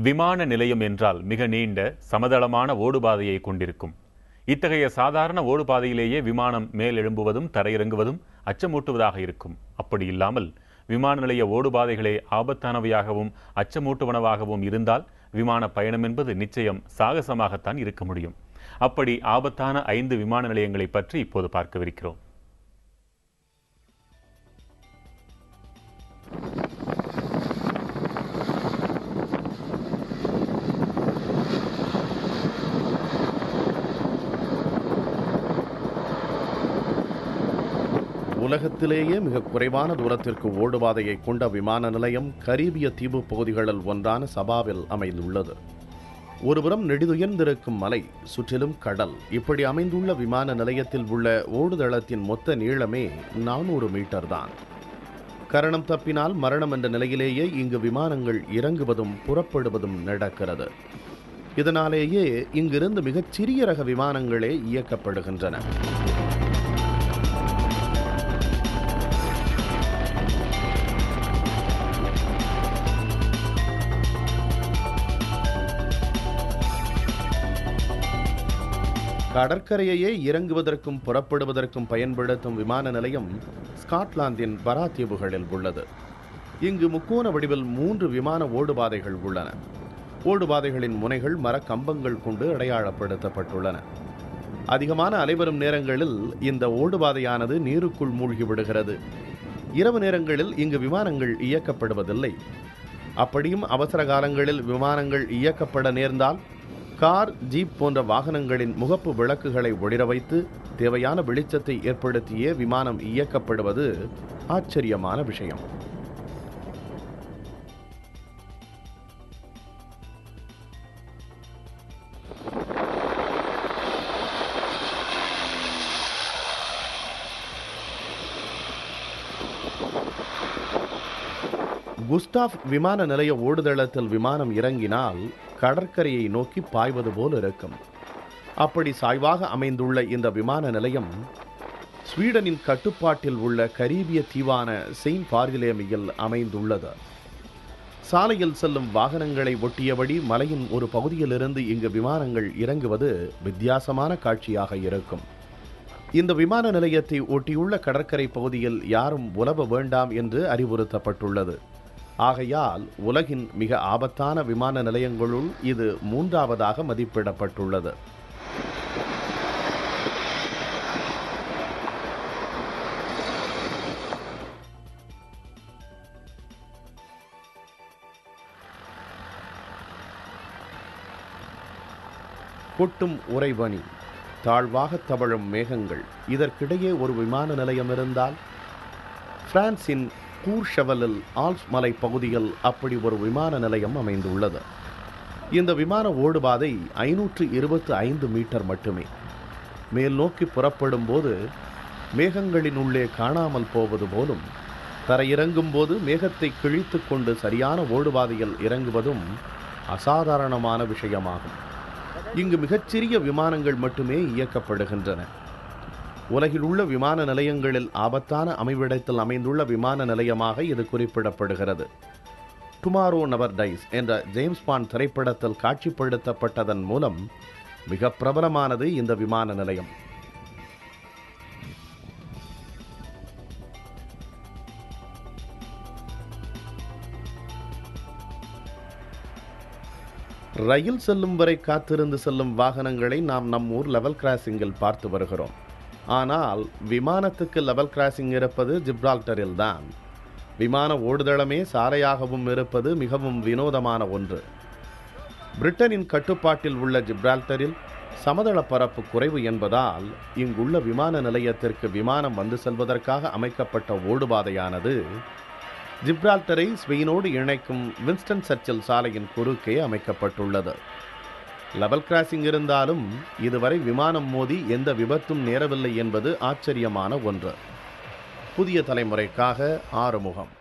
விமான நிலையம் என்றால் மிக நீண்ட சமதளமான ஓடுபாதையை கொண்டிருக்கும். இத்தகைய சாதாரண ஓடுபாதையிலேயே விமானம் மேலெழும்புவதும் தரையிறங்குவதும் அச்சமூட்டுவதாக இருக்கும். அப்படி இல்லாமல் விமான நிலைய ஓடுபாதைகளே ஆபத்தானவையாகவும் அச்சமூட்டுவனவாகவும் இருந்தால் விமான பயணம் என்பது நிச்சயம் சாகசமாகத்தான் இருக்க முடியும். அப்படி ஆபத்தான 5 விமான நிலையங்களை பற்றி இப்போது பார்க்கவிருக்கிறோம். உலகத்திலேயே மிக குறைவான தூரத்திற்கு ஓடுபாதையை கொண்ட விமான நிலையம் கரீபிய தீவு பகுதிகளில் ஒன்றான சபாவில் அமைந்துள்ளது. ஒருபுறம் நெடுதுயர்ந்திருக்கும் மலை, சுற்றிலும் கடல். இப்படி அமைந்துள்ள விமான நிலையத்தில் உள்ள ஓடுதளத்தின் மொத்த நீளமே 400 மீட்டர் தான். கரணம் தப்பினால் மரணம் என்ற நிலையிலேயே இங்கு விமானங்கள் இறங்குவதும் புறப்படுவதும் நடக்கிறது. இதனாலேயே இங்கிருந்து மிகச் சிறிய ரக விமானங்களே இயக்கப்படுகின்றன. கடற்கரையையே இறங்குவதற்கும் புறப்படுவதற்கும் பயன்படுத்தும் விமான நிலையம் ஸ்காட்லாந்தின் பரா தீவுகளில் உள்ளது. இங்கு முக்கோண வடிவில் 3 விமான ஓடுபாதைகள் உள்ளன. ஓடுபாதைகளின் முனைகள் மரக்கம்பங்கள் கொண்டு அடையாளப்படுத்தப்பட்டுள்ளன. அதிகமான அலைவரும் நேரங்களில் இந்த ஓடுபாதையானது நீருக்குள் மூழ்கி விடுகிறது. இரவு நேரங்களில் இங்கு விமானங்கள் இயக்கப்படுவதில்லை. அப்படியும் அவசர காலங்களில் விமானங்கள் இயக்கப்பட நேர்ந்தால் கார், ஜீப் போன்ற வாகனங்களின் முகப்பு விளக்குகளை ஒளிர வைத்து தேவையான வெளிச்சத்தை ஏற்படுத்தியே விமானம் இயக்கப்படுவது ஆச்சரியமான விஷயம். குஸ்டாஃப் விமான நிலைய ஓடுதளத்தில் விமானம் இறங்கினால் கடற்கரையை நோக்கி பாய்வது போல் இருக்கும். அப்படி சாய்வாக அமைந்துள்ள இந்த விமான நிலையம் ஸ்வீடனின் கட்டுப்பாட்டில் உள்ள கரீபிய தீவான செயின்ட் பார்திலேமியில் அமைந்துள்ளது. சாலையில் செல்லும் வாகனங்களை ஒட்டியபடி மலையின் ஒரு பகுதியிலிருந்து இங்கு விமானங்கள் இறங்குவது வித்தியாசமான காட்சியாக இருக்கும். இந்த விமான நிலையத்தை ஒட்டியுள்ள கடற்கரை பகுதியில் யாரும் உலவ வேண்டாம் என்று அறிவுறுத்தப்பட்டுள்ளது. ஆகையால் உலகின் மிக ஆபத்தான விமான நிலையங்களுள் இது 3ஆவதாக மதிப்பிடப்பட்டுள்ளது. கொட்டும் உறைபனி, தாழ்வாக தவழும் மேகங்கள், இதற்கிடையே ஒரு விமான நிலையம் இருந்தால் பிரான்சின் கூர்ஷெவலில் ஆல்ப்ஸ் மலை பகுதியில் அப்படி ஒரு விமான நிலையம் அமைந்துள்ளது. இந்த விமான ஓடுபாதை 525 மீட்டர் மட்டுமே. மேல் நோக்கி புறப்படும் போது மேகங்களின் உள்ளே காணாமல் போவது போலும், தரையிறங்கும் போது மேகத்தை கிழித்து கொண்டு சரியான ஓடுபாதையில் இறங்குவதும் அசாதாரணமான விஷயமாகும். இங்கு மிகச்சிறிய விமானங்கள் மட்டுமே இயக்கப்படுகின்றன. உலகில் உள்ள விமான நிலையங்களில் ஆபத்தான அமைவிடத்தில் அமைந்துள்ள விமான நிலையமாக இது குறிப்பிடப்படுகிறது. டுமாரோ நெவர் டைஸ் என்ற ஜேம்ஸ் பாண்ட் திரைப்படத்தில் காட்சிப்படுத்தப்பட்டதன் மூலம் மிக பிரபலமானது இந்த விமான நிலையம். ரயில் செல்லும் வரை காத்திருந்து செல்லும் வாகனங்களை நாம் நம் ஊர் லெவல் கிராசிங்கில் பார்த்து வருகிறோம். ஆனால் விமானத்துக்கு லெவல் கிராசிங் இருப்பது ஜிப்ரால்டரில் தான். விமான ஓடுதளமே சாலையாகவும் இருப்பது மிகவும் வினோதமான ஒன்று. பிரிட்டனின் கட்டுப்பாட்டில் உள்ள ஜிப்ரால்டரில் சமதள பரப்பு குறைவு என்பதால் இங்குள்ள விமான நிலையத்திற்கு விமானம் வந்து செல்வதற்காக அமைக்கப்பட்ட ஓடுபாதையானது ஜிப்ரால்டரை ஸ்பெயினோடு இணைக்கும் வின்ஸ்டன் சர்ச்சில் சாலையின் குறுக்கே அமைக்கப்பட்டுள்ளது. லெவல் கிராசிங் இருந்தாலும் இதுவரை விமானம் மோதி எந்த விபத்தும் நேரவில்லை என்பது ஆச்சரியமான ஒன்று. புதிய தலைமுறைக்காக ஆறுமுகம்.